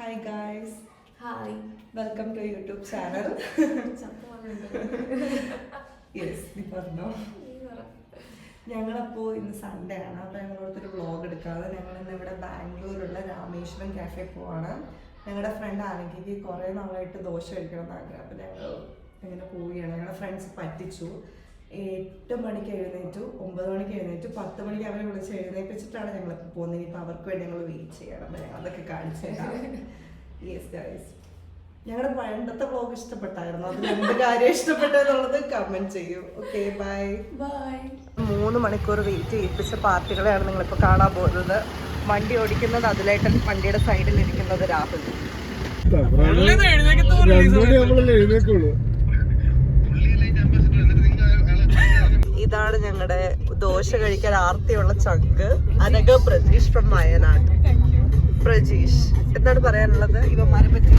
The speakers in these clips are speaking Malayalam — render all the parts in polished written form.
Hi guys. Hi. Welcome to YouTube channel. Yes, നീ പറഞ്ഞോ. ഞങ്ങളപ്പോൾ ഇന്ന് സൺഡേ ആണ്. അപ്പോൾ ഞങ്ങളോടത്തൊരു വ്ളോഗ് എടുക്കാതെ ഞങ്ങൾ ഇന്ന് ഇവിടെ ബാംഗ്ലൂരുള്ള രാമേശ്വരം കാഫേ പോവാണ്. ഞങ്ങളുടെ ഫ്രണ്ട് ആണെങ്കിൽ കുറേ നാളായിട്ട് ദോശ കഴിക്കണം എന്ന് ആഗ്രഹം. അപ്പോൾ ഞങ്ങൾ ഇങ്ങനെ പോവുകയാണ്. ഞങ്ങളുടെ ഫ്രണ്ട്സ് പറ്റിച്ചു. 8 മണിക്ക് എഴുന്നേറ്റു, 9 മണിക്ക് എഴുന്നേറ്റു, 10 മണിക്ക് അവരെ വിളിച്ച് എഴുന്നേൽപ്പിച്ചിട്ടാണ് ഞങ്ങൾ പോകുന്നത്. ഇനിയിപ്പോൾ അവർക്ക് വേണ്ടി ഞങ്ങൾ വെയിറ്റ് ചെയ്യണം. അപ്പോൾ ഞങ്ങൾ അതൊക്കെ കാണിച്ചു തരാം. യെസ് ഗൈസ്, ഞങ്ങളുടെ പണ്ടത്തെ വ്ളോഗ് ഇഷ്ടപ്പെട്ടായിരുന്നു. അതിൽ എന്ത് കാര്യം ഇഷ്ടപ്പെട്ടെന്നുള്ളത് കമൻറ്റ് ചെയ്യൂ. Okay, bye bye. 3 മണിക്കൂർ വെയിറ്റ് ചെയ്യിപ്പിച്ച പാർട്ടികളെയാണ് നിങ്ങളിപ്പോൾ കാണാൻ പോകുന്നത്. വണ്ടി ഓടിക്കുന്നത് അതിലേട്ടൻ, വണ്ടിയുടെ സൈഡിൽ ഇരിക്കുന്നത് രാഹുൽ. ഇതാണ് ഞങ്ങളുടെ ദോശ കഴിക്കാൻ ആർത്തിയുള്ള ചങ്ക്, അനഘ പ്രജീഷ് ഫ്രം വയനാട്. പ്രജീഷ്, എന്താണ് പറയാനുള്ളത് ഇവന്മാരെ പറ്റി?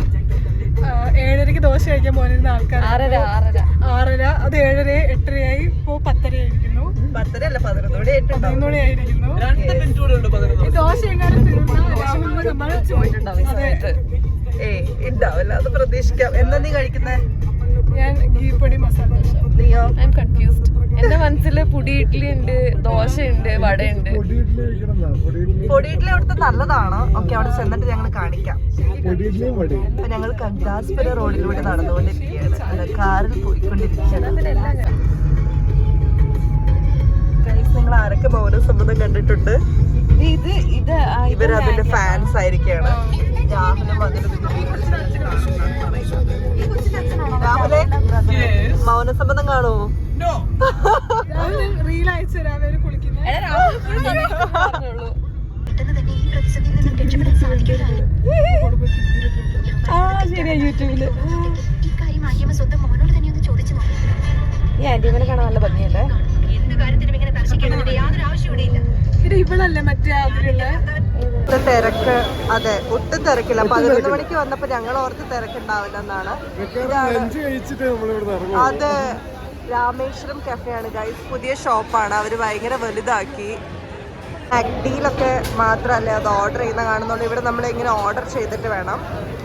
7:30 ദോശ കഴിക്കാൻ പോയിരുന്ന ആൾക്കാർ 6:30, അത് 7:30, 8:30 ഇപ്പോ 10:30 ആയിരിക്കുന്നു. 10:30 അല്ല, 11:00 ആയിരിക്കുന്നു. ദോശ എങ്ങാനും ഉണ്ടാവില്ല, അത് പ്രതീക്ഷിക്കാം. എന്താ നീ കഴിക്കുന്നേ? ഞാൻ ഗീപ്പൊടി മസാല ദോശ. നീയോ? I M confused. എന്റെ മനസ്സില് പൊടി ഇഡ്ഡലി ഉണ്ട്, ദോശ ഉണ്ട്, വട ഉണ്ട്. പൊടി ഇഡ്ഡലി അവിടുത്തെ നല്ലതാണ്. ഓക്കെ, അവിടെ ചെന്നിട്ട് ഞങ്ങൾ കാണിക്കാം. അപ്പൊ ഞങ്ങൾ കഗ്ദാസ്പുര റോഡിലൂടെ നടന്നുകൊണ്ടിരിക്കുകയാണ്, കാറിൽ പോയിക്കൊണ്ടിരിക്കുകയാണ്. നിങ്ങൾ ആരൊക്കെ മൗനസമ്മതം കണ്ടിട്ടുണ്ട്? ഇവരതിന്റെ ഫാൻസ് ആയിരിക്കാണ്. രാഹുലും രാഹുലെ മൗനസമ്മതം കാണുമോ? റീൽ അയച്ചു തരാം കുളിക്കുന്നത്. ശരിയാ, യൂട്യൂബില് ഈ ആന്റിമനെ കാണാൻ നല്ല ഭംഗിയല്ലേ? ഇത് ഇവളല്ലേ മറ്റേ അതിലുള്ള തിരക്ക്? അതെ, ഒട്ടും തിരക്കില്ല. 11 മണിക്ക് വന്നപ്പോ ഞങ്ങൾ ഓർത്ത് തിരക്കുണ്ടാവില്ല എന്നാണ്. അതെ, രാമേശ്വരം കഫേയാണ് ഗൈസ്. പുതിയ ഷോപ്പാണ്, അവര് ഭയങ്കര വലുതാക്കി. മാക്ഡിയിലൊക്കെ മാത്രമല്ല അത് ഓർഡർ ചെയ്യുന്ന കാണുന്നുണ്ട്. ഇവിടെ നമ്മൾ ഇങ്ങനെ ഓർഡർ ചെയ്തിട്ട് വേണം.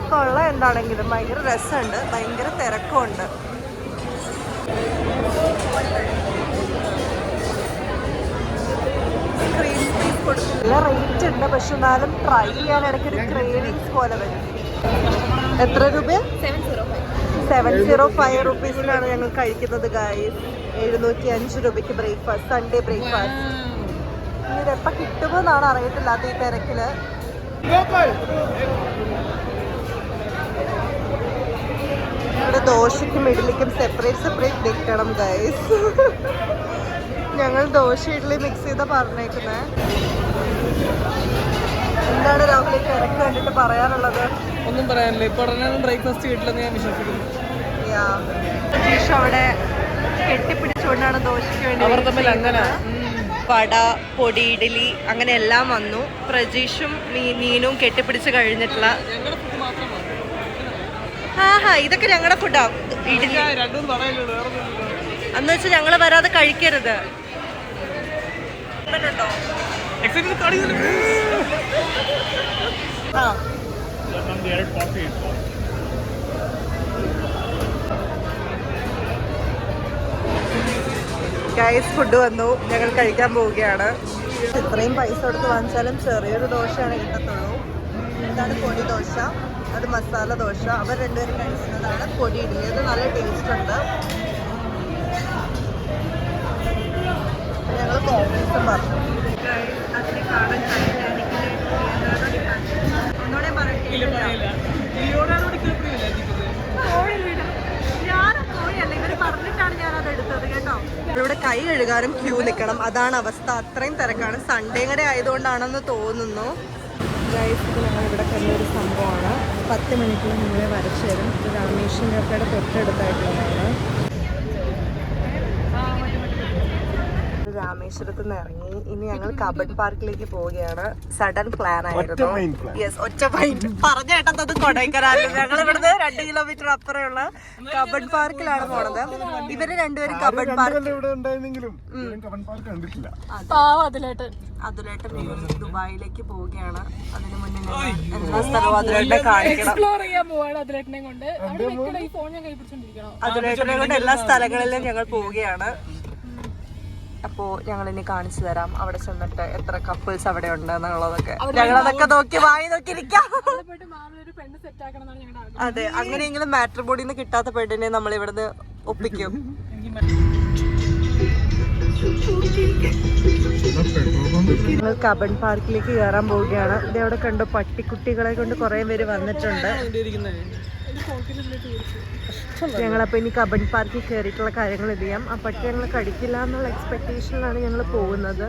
കൊള്ള എന്താണെങ്കിലും ഭയങ്കര രസമുണ്ട്, ഭയങ്കര തിരക്കുണ്ട്. നല്ല റേറ്റ് ഉണ്ട്, പക്ഷെ എന്നാലും ട്രൈ ചെയ്യാൻ ഇടയ്ക്കൊരു ക്രേവിങ്സ് പോലെ വരും. എത്ര രൂപ? 705 റുപ്പീസിനാണ് ഞങ്ങൾ കഴിക്കുന്നത് ഗൈസ്. 705 രൂപയ്ക്ക് ബ്രേക്ക്ഫാസ്റ്റ്, സൺഡേ ബ്രേക്ക്ഫാസ്റ്റ്. ഇതെപ്പം കിട്ടുമോ എന്നാണ് അറിയത്തില്ലാത്ത ഈ തിരക്കില്. ഇവിടെ ദോശയ്ക്കും ഇഡ്ഡലിക്കും സെപ്പറേറ്റ് നിൽക്കണം ഗൈസ്. ഞങ്ങൾ ദോശ ഇഡ്ഡലി മിക്സ് ചെയ്താ പറഞ്ഞേക്കുന്നത്. എന്താണ് രാഹുൽ തിരക്ക് കണ്ടിട്ട് പറയാനുള്ളത്? ഒന്നും പറയാനില്ല. ഇപ്പൊ ബ്രേക്ക്ഫാസ്റ്റ് കിട്ടില്ലെന്ന് ഞാൻ വിശ്വസിക്കുന്നു. അവിടെ കെട്ടിപ്പിടിച്ചുകൊണ്ടാണ് ദോശയ്ക്ക് വേണ്ടി വട, പൊടി ഇഡ്ഡലി അങ്ങനെ എല്ലാം വന്നു. പ്രജീഷും നീനും കെട്ടിപ്പിടിച്ച് കഴിഞ്ഞിട്ടുള്ള ഇതൊക്കെ ഞങ്ങളുടെ ഫുഡാ. ഇഡ്ഡലി എന്ന് വെച്ചാൽ ഞങ്ങള് വരാതെ കഴിക്കരുത്. ഗൈസ്, ഫുഡ് വന്നു, ഞങ്ങൾ കഴിക്കാൻ പോവുകയാണ്. ഇത്രയും പൈസ കൊടുത്ത് വാങ്ങിച്ചാലും ചെറിയൊരു ദോശയാണ് കിട്ടത്തുള്ളൂ. ഇതാണ് പൊടി ദോശ, അത് മസാല ദോശ. അവർ രണ്ടുപേരും കഴിക്കുന്നതാണ് പൊടി ഇഡ്ഡലി. അത് നല്ല ടേസ്റ്റ് ഉണ്ട്. ഞങ്ങൾ കോഫീസും പറഞ്ഞു. അതിനെ കാണാൻ ഒന്നോടെ പറഞ്ഞിട്ടാണ് ഞാനത് എടുത്തത് കേട്ടോ. ഇവിടെ കൈ കഴുകാനും ക്യൂ നിൽക്കണം, അതാണ് അവസ്ഥ. അത്രയും തിരക്കാണ്. സൺഡേ കൂടെ ആയതുകൊണ്ടാണെന്ന് തോന്നുന്നു. ഗൈസ്, ഞങ്ങളിവിടെ കണ്ടൊരു സംഭവമാണ്. 10 മിനിറ്റിൽ നമ്മളെ വരച്ചു തരും. രാമേശ്വരം കഫേയുടെ തൊട്ടടുത്തായിട്ടുള്ളതാണ്. രാമേശ്വരത്ത് നിന്ന് ഇറങ്ങി. ഇനി ഞങ്ങൾ കബഡ് പാർക്കിലേക്ക് പോവുകയാണ്. സഡൻ പ്ലാൻ ആയിരുന്നു. യെസ്, ഒറ്റ മൈൻഡ് പറഞ്ഞ കേട്ടത് കൊടൈക്കനാലിൽ. ഞങ്ങൾ ഇവിടുന്ന് 2 കിലോമീറ്റർ അപ്പുറമുള്ള കബഡ് പാർക്കിലാണ് പോണത്. ഇവര് രണ്ടുപേരും കബഡ് പാർക്ക് അതുലേട്ടൻ ദുബായിലേക്ക് പോവുകയാണ്. അതിന് മുന്നേ എല്ലാ സ്ഥലവും അതുലേട്ടനെ കാണിക്കണം. അതുലേട്ടനെ കൊണ്ട് എല്ലാ സ്ഥലങ്ങളിലും ഞങ്ങൾ പോവുകയാണ്. അപ്പോ ഞങ്ങൾ ഇനി കാണിച്ചു തരാം അവിടെ ചെന്നിട്ട് എത്ര കപ്പിൾസ് അവിടെ ഉണ്ട് എന്നുള്ളതൊക്കെ. ഞങ്ങളതൊക്കെ നോക്കി വാങ്ങി നോക്കിയിരിക്കാം. അതെ, അങ്ങനെയെങ്കിലും മാട്രിമോണിന്ന് കിട്ടാത്ത പെണ്ണിനെ നമ്മൾ ഇവിടുന്ന് ഒപ്പിക്കും. ഞങ്ങൾ കബഡ് പാർക്കിലേക്ക് കയറാൻ പോവുകയാണ്. ഇത് അവിടെ കണ്ടു പട്ടിക്കുട്ടികളെ കൊണ്ട് കുറെ പേര് വന്നിട്ടുണ്ട്. ഞങ്ങളപ്പോ ഇനി കബഡ് പാർക്കിൽ കയറിയിട്ടുള്ള കാര്യങ്ങൾ ഇത് ചെയ്യാം. ആ പട്ടി ഞങ്ങൾ കടിക്കില്ല എന്നുള്ള എക്സ്പെക്ടേഷനിലാണ് ഞങ്ങൾ പോകുന്നത്.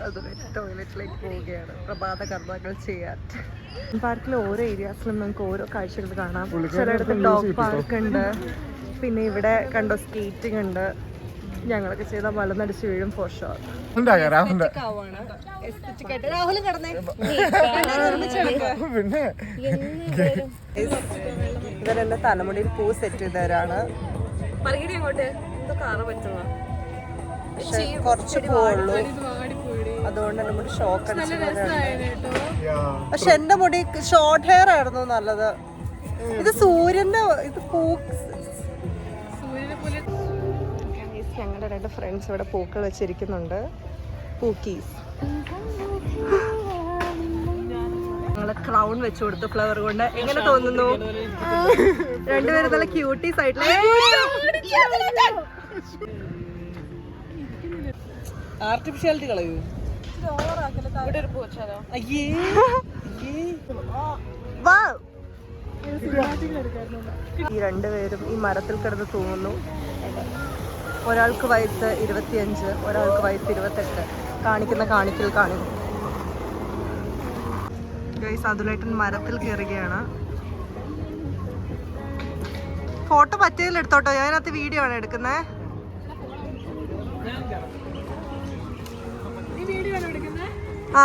അതുപോലെ ടോയ്ലറ്റിലേക്ക് പോവുകയാണ് പ്രഭാത കർമ്മങ്ങൾ ചെയ്യാൻ. പാർക്കിലെ ഓരോ ഏരിയാസിലും നമുക്ക് ഓരോ കാഴ്ചകൾ കാണാം. ചിലയിടത്ത് ഡോഗ് പാർക്ക് ഉണ്ട്, പിന്നെ ഇവിടെ കണ്ടോ സ്കേറ്റിംഗ് ഉണ്ട്. ഞങ്ങളൊക്കെ ചെയ്ത വളർന്നടിച്ച് വീഴും ഫോർ ഷോർ. ഇവരെന്നെ തലമുടിയിൽ പൂ സെറ്റ് ചെയ്തവരാണ്. പക്ഷെ കുറച്ച് പോവുള്ളൂ, അതുകൊണ്ട് എന്റെ മുടി ഷോക്ക് അടിച്ചവരാണ്. പക്ഷെ എന്റെ മുടി ഷോർട്ട് ഹെയർ ആയിരുന്നു നല്ലത്. ഇത് സൂര്യന്റെ ഇത് ഞങ്ങളുടെ 2 ഫ്രണ്ട്സ് ഇവിടെ പൂക്കൾ വെച്ചിരിക്കുന്നുണ്ട്. പൂക്കീസ് ഞങ്ങള് ക്രൗൺ വെച്ചു കൊടുത്തു ഫ്ലവർ കൊണ്ട്. എങ്ങനെ തോന്നുന്നു? രണ്ടുപേരും നല്ല ക്യൂട്ടീസ് ആയിട്ടുള്ള ആർട്ടിഫിഷ്യാലിറ്റി കളയൂ. ഈ രണ്ടുപേരും ഈ മരത്തിൽ കിടന്ന് തൂങ്ങുന്നു. ഒരാൾക്ക് വയസ്സ് 25, ഒരാൾക്ക് വയസ്സ് 28. കാണിക്കുന്ന കാണിക്കൽ കാണും. ഗൈസ്, അതുലേട്ടൻ മരത്തിൽ കയറുകയാണ്. ഫോട്ടോ പറ്റിയതിൽ എടുത്തോട്ടോ, ഞാനകത്ത് വീഡിയോ ആണ് എടുക്കുന്നത്. ആ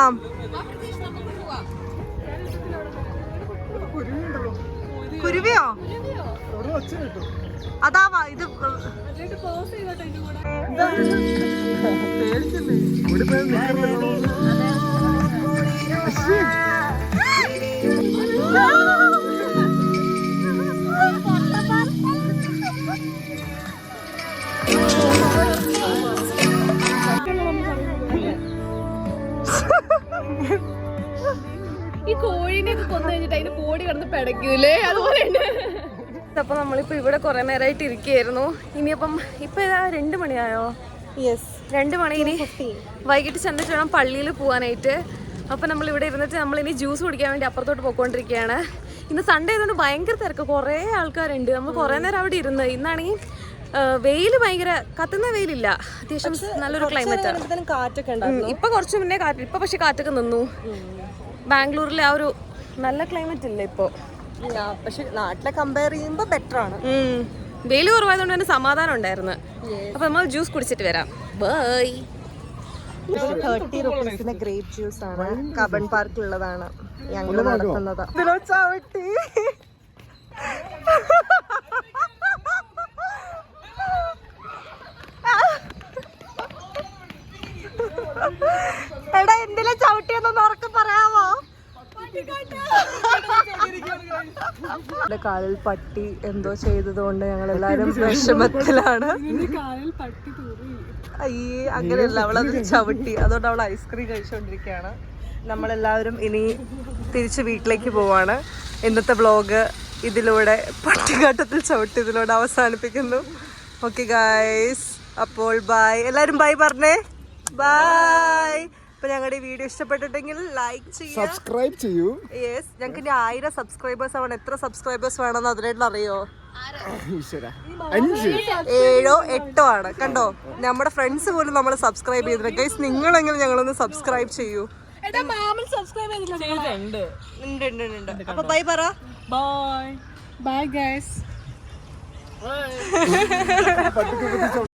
കുരുവിയോ? അതാവാ ഇത്. ഈ കോഴിനെ കൊന്നു കഴിഞ്ഞിട്ട് അതിന് കോടി കിടന്ന് പിടയ്ക്കൂലേ, അതുപോലെ. അപ്പൊ നമ്മളിപ്പോ ഇവിടെ കുറെ നേരമായിട്ട് ഇരിക്കുകയായിരുന്നു. ഇനിയപ്പം ഇപ്പൊ ഏതാ 2 മണിയായോ? യെസ്, 2 മണി. ഇനി വൈകിട്ട് ചെന്നിട്ട് വേണം പള്ളിയിൽ പോകാനായിട്ട്. അപ്പം നമ്മളിവിടെ ഇരുന്നിട്ട് നമ്മളിനി ജ്യൂസ് കുടിക്കാൻ വേണ്ടി അപ്പുറത്തോട്ട് പോയിക്കൊണ്ടിരിക്കുകയാണ്. ഇന്ന് സൺഡേ ആയതുകൊണ്ട് ഭയങ്കര തിരക്ക്, കുറേ ആൾക്കാരുണ്ട്. നമ്മൾ കുറേ നേരം അവിടെ ഇരുന്ന്. ഇന്നാണെങ്കിൽ വെയിൽ ഭയങ്കര കത്തുന്ന വെയിലില്ല, അത്യാവശ്യം നല്ലൊരു ക്ലൈമറ്റ്. കാറ്റൊക്കെ ഉണ്ടായിരുന്നു. ഇപ്പൊ കുറച്ച് മുന്നേ കാറ്റ്, ഇപ്പൊ പക്ഷെ കാറ്റൊക്കെ നിന്നു. ബാംഗ്ലൂരിലെ ആ ഒരു നല്ല ക്ലൈമറ്റ് ഇല്ല ഇപ്പൊ. പക്ഷെ നാട്ടിലെ കമ്പയർ ചെയ്യുമ്പോ ബെറ്റർ ആണ്. വെയിൽ കുറവായതുകൊണ്ട് തന്നെ സമാധാനം ഉണ്ടായിരുന്നു. അപ്പൊ നമ്മൾ ജ്യൂസ് കുടിച്ചിട്ട് വരാം. ബൈ. 30 റുപ്പീസിന്റെ ഗ്രേപ്പ് ജ്യൂസ് ആണ്. കബഡ് പാർക്കിലുള്ളതാണ് ഞങ്ങൾ നടത്തുന്നത്. ചവിട്ടി എടാ, എന്തിനാ ചവിട്ടിയെന്നൊന്ന് ഉറക്കെ പറയാമോ? കാലിൽ പട്ടി എന്തോ ചെയ്തതുകൊണ്ട് ഞങ്ങൾ എല്ലാരും വിഷമത്തിലാണ്. അയ്യേ, അങ്ങനെയല്ല, അവളത് ചവിട്ടി, അതുകൊണ്ട് അവൾ ഐസ്ക്രീം കഴിച്ചുകൊണ്ടിരിക്കുകയാണ്. നമ്മളെല്ലാവരും ഇനി തിരിച്ച് വീട്ടിലേക്ക് പോവാണ്. ഇന്നത്തെ വ്ളോഗ് ഇതിലൂടെ പട്ടിക്കാട്ടത്തിൽ ചവിട്ടിയതിലൂടെ അവസാനിപ്പിക്കുന്നു. ഓക്കെ ഗൈസ്, അപ്പോൾ ബൈ. എല്ലാവരും ബൈ പറഞ്ഞേ. ബൈ. അപ്പൊ ഞങ്ങളുടെ ഈ വീഡിയോ ഇഷ്ടപ്പെട്ടിട്ടെങ്കിൽ ലൈക്ക് ചെയ്യൂ, സബ്സ്ക്രൈബ് ചെയ്യൂ. യെസ്, ഞങ്ങൾക്ക് ഇനി 1000 സബ്സ്ക്രൈബേഴ്സ് ആവണം. എത്ര സബ്സ്ക്രൈബേഴ്സ് വേണമെന്ന് അതിനായിട്ട് അറിയോ? 5, 7, 8 ആണ്. കണ്ടോ, നമ്മുടെ ഫ്രണ്ട്സ് പോലും നമ്മൾ സബ്സ്ക്രൈബ് ചെയ്തില്ല. ഗൈസ്, നിങ്ങളെങ്കിലും ഞങ്ങളൊന്ന് സബ്സ്ക്രൈബ് ചെയ്യൂ. ഉണ്ട്. അപ്പൊ ബൈ പറ. Bye bye guys. പട്ടിക്ക്